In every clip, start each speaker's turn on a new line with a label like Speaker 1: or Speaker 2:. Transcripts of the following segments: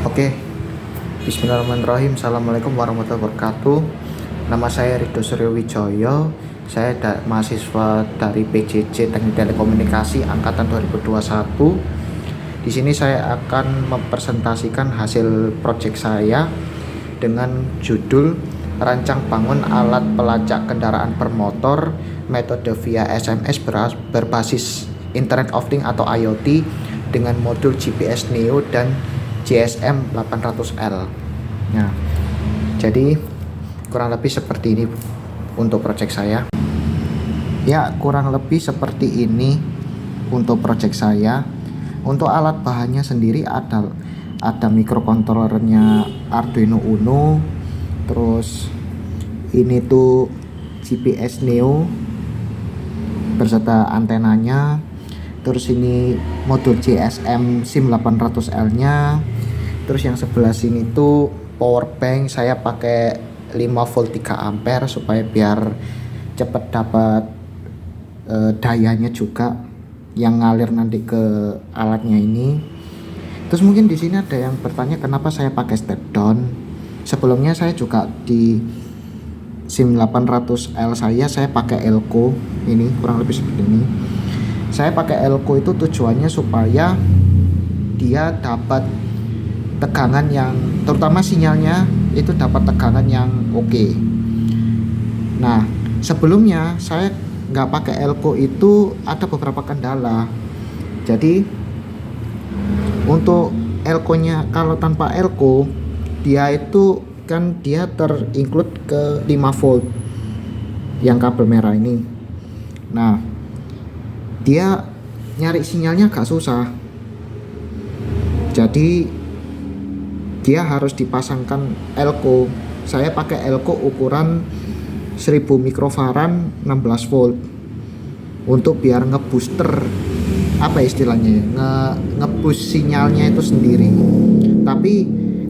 Speaker 1: Oke, Bismillahirrahmanirrahim. Assalamualaikum warahmatullahi wabarakatuh. Nama saya Ridho Suryo Wijoyo. Saya mahasiswa dari PJJ Teknik Telekomunikasi angkatan 2021. Di sini saya akan mempresentasikan hasil proyek saya dengan judul Rancang Bangun Alat Pelacak Kendaraan Bermotor metode via SMS berbasis Internet of Things atau IoT dengan modul GPS Neo dan GSM 800L. Nah, jadi kurang lebih seperti ini untuk proyek saya. Ya, kurang lebih seperti ini untuk proyek saya. Untuk alat bahannya sendiri ada microcontrollernya Arduino Uno, terus ini tuh GPS Neo beserta antenanya, terus ini modul GSM SIM 800L nya, terus yang sebelah sini tuh power bank saya pakai 5 volt 3 ampere supaya biar cepet dapat dayanya juga yang ngalir nanti ke alatnya ini. Terus mungkin di sini ada yang bertanya kenapa saya pakai step down. Sebelumnya saya juga di SIM 800L saya pakai Elco, ini kurang lebih seperti ini. Saya pakai Elco itu tujuannya supaya dia dapat tegangan yang, terutama sinyalnya itu dapat tegangan yang oke. Nah, sebelumnya saya nggak pakai Elco itu ada beberapa kendala. Jadi untuk Elco-nya, kalau tanpa Elco dia itu kan dia terinclude ke 5 volt yang kabel merah ini. Nah, dia nyari sinyalnya agak susah, jadi dia harus dipasangkan Elco. Saya pakai Elco ukuran 1000 mikrofarad 16 volt untuk biar ngebooster, apa istilahnya ya, ngeboost sinyalnya itu sendiri. Tapi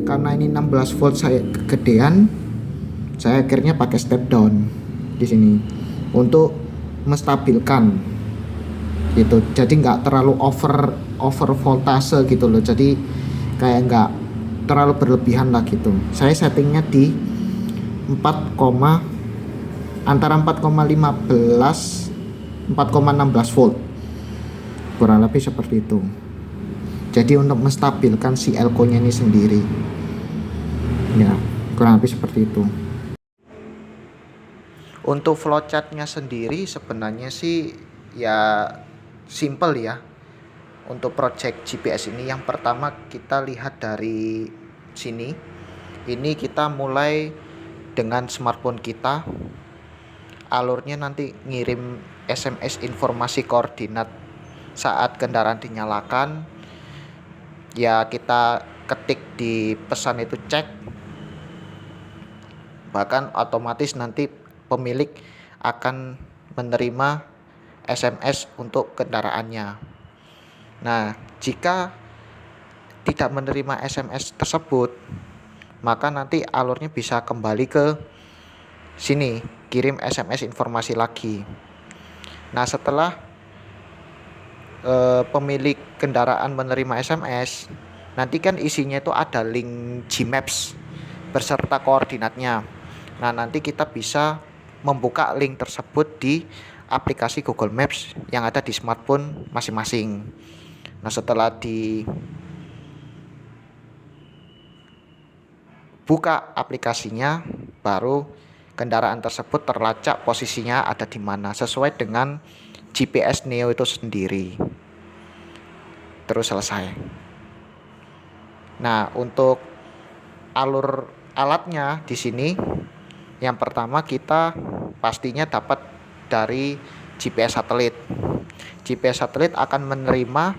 Speaker 1: karena ini 16 volt saya kegedean, saya akhirnya pakai step down di sini untuk menstabilkan gitu. Jadi nggak terlalu over voltase gitu loh. Jadi kayak nggak terlalu berlebihan lah gitu. Saya settingnya di 4, antara 4,15 4,16 volt, kurang lebih seperti itu. Jadi untuk menstabilkan si Elco nya ini sendiri, ya kurang lebih seperti itu. Untuk flowchartnya sendiri sebenarnya sih ya simple ya. Untuk project GPS ini yang pertama kita lihat dari sini. Ini kita mulai dengan smartphone kita. Alurnya nanti ngirim SMS informasi koordinat saat kendaraan dinyalakan. Ya kita ketik di pesan itu cek. Bahkan otomatis nanti pemilik akan menerima SMS untuk kendaraannya. Nah, jika tidak menerima SMS tersebut, maka nanti alurnya bisa kembali ke sini, kirim SMS informasi lagi. Nah, setelah pemilik kendaraan menerima SMS, nanti kan isinya itu ada link Gmaps beserta koordinatnya. Nah, nanti kita bisa membuka link tersebut di aplikasi Google Maps yang ada di smartphone masing-masing. Nah, setelah dibuka aplikasinya, baru kendaraan tersebut terlacak posisinya ada di mana sesuai dengan GPS Neo itu sendiri. Terus selesai. Nah, untuk alur alatnya di sini, yang pertama kita pastinya dapat dari GPS satelit. GPS satelit akan mengirim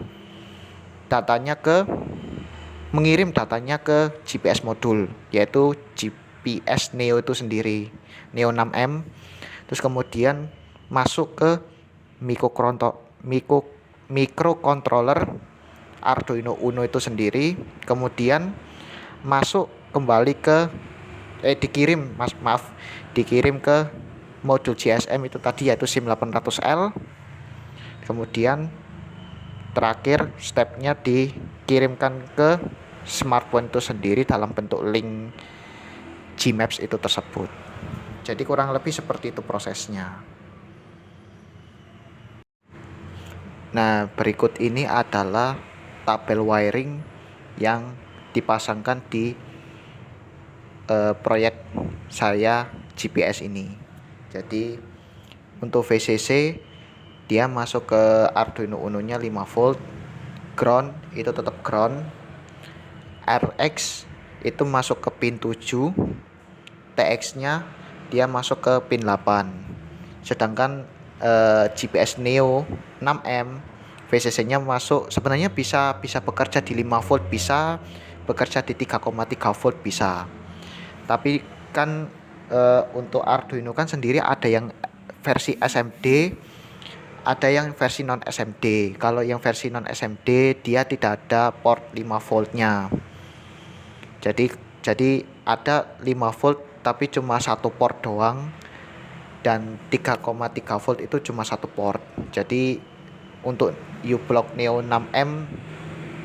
Speaker 1: datanya ke GPS modul, yaitu GPS Neo itu sendiri, Neo 6M. Terus kemudian masuk ke microcontroller Arduino Uno itu sendiri, kemudian masuk kembali ke dikirim ke modul GSM itu tadi, yaitu SIM 800L. Kemudian terakhir stepnya dikirimkan ke smartphone itu sendiri dalam bentuk link Gmaps itu tersebut. Jadi kurang lebih seperti itu prosesnya. Nah, berikut ini adalah tabel wiring yang dipasangkan di proyek saya GPS ini. Jadi untuk VCC dia masuk ke Arduino Uno-nya 5 volt, ground itu tetap ground, RX itu masuk ke pin 7, TX-nya dia masuk ke pin 8. Sedangkan GPS Neo 6M VCC-nya masuk, sebenarnya bisa bekerja di 5 volt, bisa bekerja di 3,3 volt bisa. Tapi kan untuk Arduino kan sendiri ada yang versi SMD, ada yang versi non SMD. Kalau yang versi non SMD dia tidak ada port 5 voltnya. Jadi ada 5 volt tapi cuma satu port doang, dan 3,3 volt itu cuma satu port. Jadi untuk U-Block Neo 6M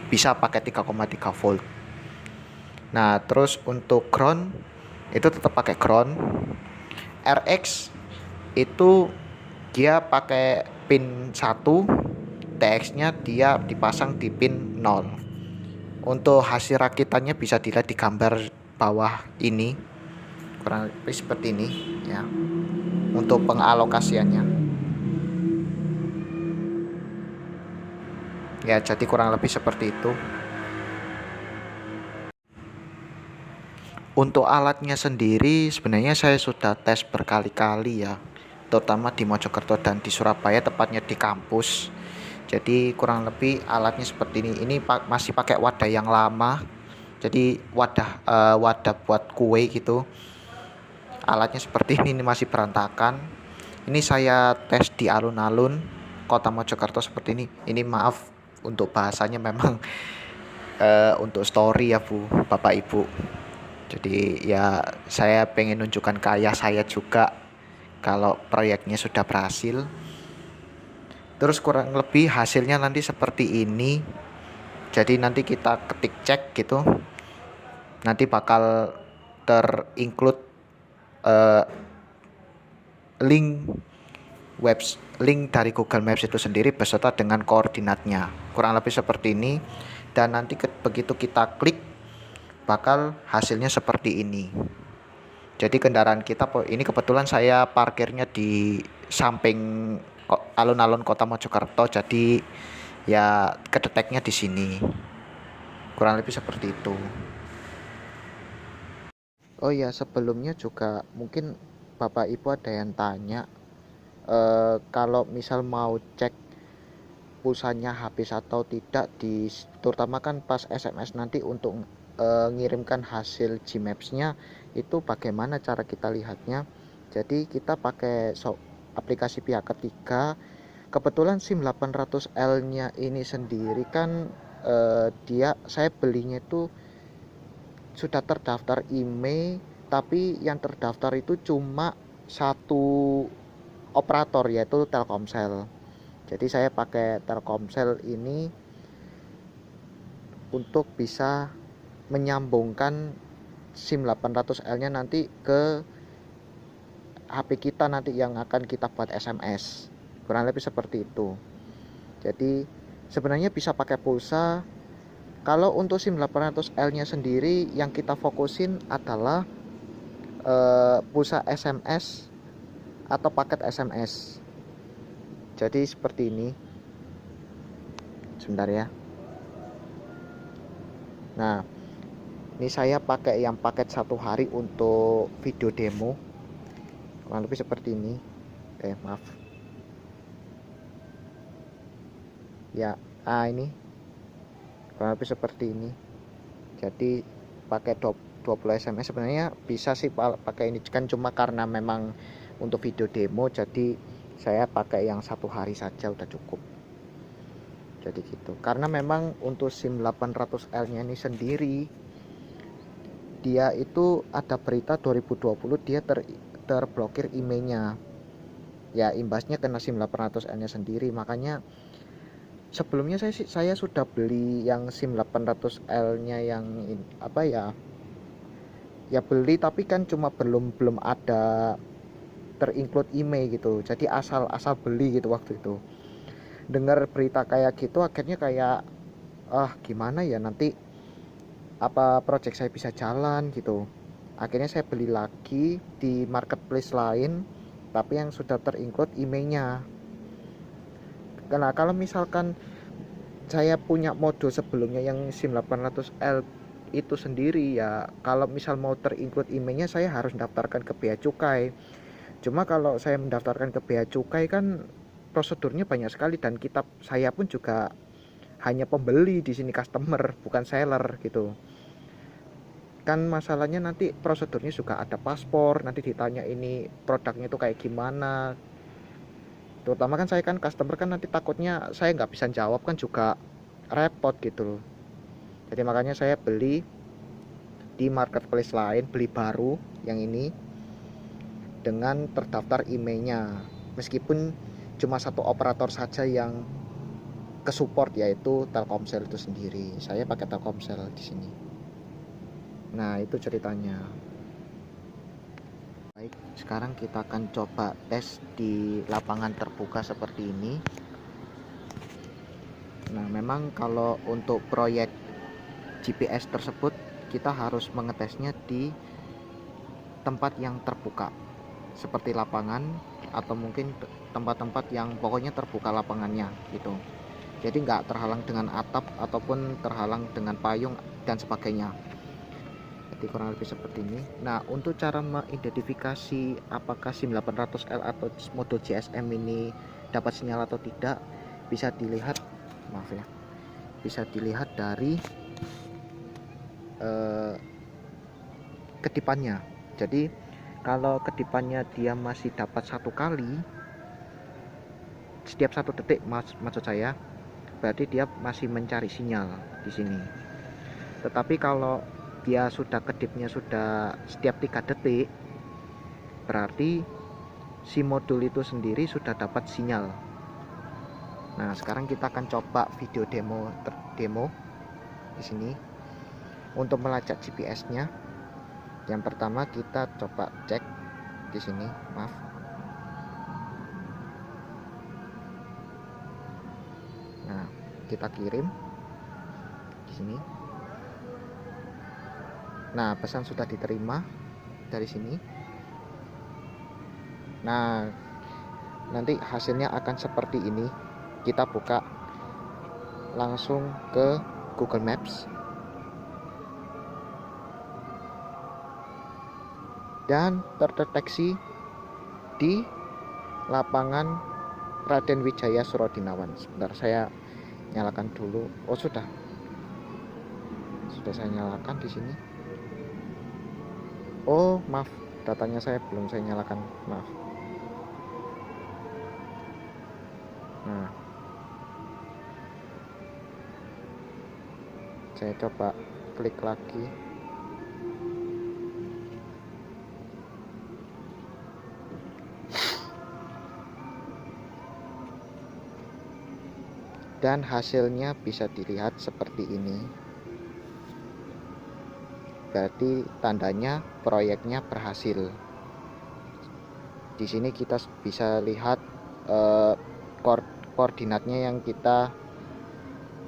Speaker 1: bisa pakai 3,3 volt. Nah, terus untuk ground itu tetap pakai ground. RX itu dia pakai pin 1, TX-nya dia dipasang di pin 0. Untuk hasil rakitannya bisa dilihat di gambar bawah ini, kurang lebih seperti ini ya, untuk pengalokasiannya ya. Jadi kurang lebih seperti itu. Untuk alatnya sendiri sebenarnya saya sudah tes berkali-kali ya, terutama di Mojokerto dan di Surabaya, tepatnya di kampus. Jadi kurang lebih alatnya seperti ini. Ini masih pakai wadah yang lama. Jadi wadah buat kue gitu. Alatnya seperti ini masih berantakan. Ini saya tes di alun-alun Kota Mojokerto seperti ini. Ini maaf untuk bahasanya, memang untuk story ya Bu, Bapak Ibu. Jadi ya saya pengen nunjukkan ke ayah saya juga kalau proyeknya sudah berhasil. Terus kurang lebih hasilnya nanti seperti ini. Jadi nanti kita ketik cek gitu, nanti bakal terinclude link dari Google Maps itu sendiri beserta dengan koordinatnya. Kurang lebih seperti ini. Dan nanti begitu kita klik bakal hasilnya seperti ini. Jadi kendaraan kita ini kebetulan saya parkirnya di samping alun-alun Kota Mojokerto, jadi ya kedeteknya di sini. Kurang lebih seperti itu. Oh ya, sebelumnya juga mungkin Bapak Ibu ada yang tanya, kalau misal mau cek pulsanya habis atau tidak, terutama kan pas SMS nanti untuk ngirimkan hasil Gmaps-nya itu bagaimana cara kita lihatnya. Jadi kita pakai aplikasi pihak ketiga. Kebetulan SIM 800L-nya ini sendiri kan saya belinya itu sudah terdaftar IMEI, tapi yang terdaftar itu cuma satu operator, yaitu Telkomsel. Jadi saya pakai Telkomsel ini untuk bisa menyambungkan SIM 800L-nya nanti ke HP kita nanti yang akan kita buat SMS. Kurang lebih seperti itu. Jadi sebenarnya bisa pakai pulsa. Kalau untuk SIM 800L-nya sendiri yang kita fokusin adalah pulsa SMS atau paket SMS. Jadi seperti ini. Sebentar ya. Nah, ini saya pakai yang paket 1 hari untuk video demo. Kurang lebih seperti ini. Maaf. Ya, ini kurang lebih seperti ini. Jadi pakai 20 SMS sebenarnya bisa sih pakai ini, kan cuma karena memang untuk video demo jadi saya pakai yang 1 hari saja udah cukup. Jadi gitu. Karena memang untuk SIM 800L-nya ini sendiri dia itu ada berita 2020 dia terblokir IMEI-nya. Ya imbasnya kena SIM 800L-nya sendiri, makanya Sebelumnya saya sudah beli yang SIM 800L nya yang apa ya, beli, tapi kan cuma belum ada terinclude email gitu, jadi asal beli gitu. Waktu itu dengar berita kayak gitu, akhirnya kayak gimana ya, nanti apa project saya bisa jalan gitu. Akhirnya saya beli lagi di marketplace lain, tapi yang sudah terinclude emailnya. Karena kalau misalkan saya punya mode sebelumnya yang SIM 800L itu sendiri, ya kalau misal mau terinclude emailnya saya harus mendaftarkan ke bea cukai. Cuma kalau saya mendaftarkan ke bea cukai kan prosedurnya banyak sekali, dan saya pun juga hanya pembeli di sini, customer bukan seller gitu. Kan masalahnya nanti prosedurnya juga ada paspor, nanti ditanya ini produknya itu kayak gimana. Terutama kan saya kan customer, kan nanti takutnya saya nggak bisa jawab, kan juga repot gitu loh. Jadi makanya saya beli di marketplace lain, beli baru yang ini dengan terdaftar emailnya, meskipun cuma satu operator saja yang ke support, yaitu Telkomsel itu sendiri. Saya pakai Telkomsel di sini. Nah, itu ceritanya. Baik, sekarang kita akan coba tes di lapangan terbuka seperti ini. Nah, memang kalau untuk proyek GPS tersebut kita harus mengetesnya di tempat yang terbuka, seperti lapangan atau mungkin tempat-tempat yang pokoknya terbuka lapangannya gitu. Jadi nggak terhalang dengan atap ataupun terhalang dengan payung dan sebagainya. Jadi kurang lebih seperti ini. Nah, untuk cara mengidentifikasi apakah SIM 800L atau mode GSM ini dapat sinyal atau tidak, bisa dilihat, bisa dilihat dari kedipannya. Jadi kalau kedipannya dia masih dapat 1 kali setiap 1 detik, maksud saya, berarti dia masih mencari sinyal di sini. Tetapi kalau dia sudah kedipnya sudah setiap 3 detik, berarti si modul itu sendiri sudah dapat sinyal. Nah, sekarang kita akan coba video demo di sini untuk melacak GPS-nya. Yang pertama kita coba cek di sini, Nah, kita kirim di sini. Nah, pesan sudah diterima dari sini. Nah, nanti hasilnya akan seperti ini. Kita buka langsung ke Google Maps dan terdeteksi di lapangan Raden Wijaya Surodinawan. Sebentar, saya nyalakan dulu. Oh, sudah saya nyalakan di sini. Oh, maaf, datanya saya belum saya nyalakan, maaf. Nah, saya coba klik lagi. Dan hasilnya bisa dilihat seperti ini. Berarti tandanya proyeknya berhasil. Di sini kita bisa lihat koordinatnya yang kita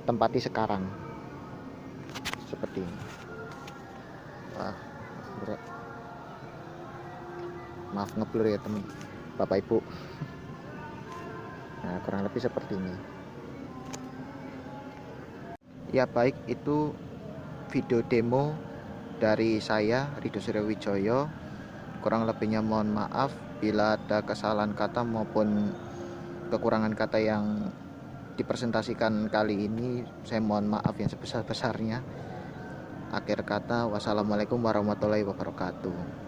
Speaker 1: tempati sekarang seperti ini. Maaf ngeblur ya teman Bapak Ibu. Nah, kurang lebih seperti ini. Ya, baik, itu video demo dari saya, Ridho Suryo Wijoyo. Kurang lebihnya mohon maaf bila ada kesalahan kata maupun kekurangan kata yang dipresentasikan kali ini. Saya mohon maaf yang sebesar-besarnya. Akhir kata, wassalamualaikum warahmatullahi wabarakatuh.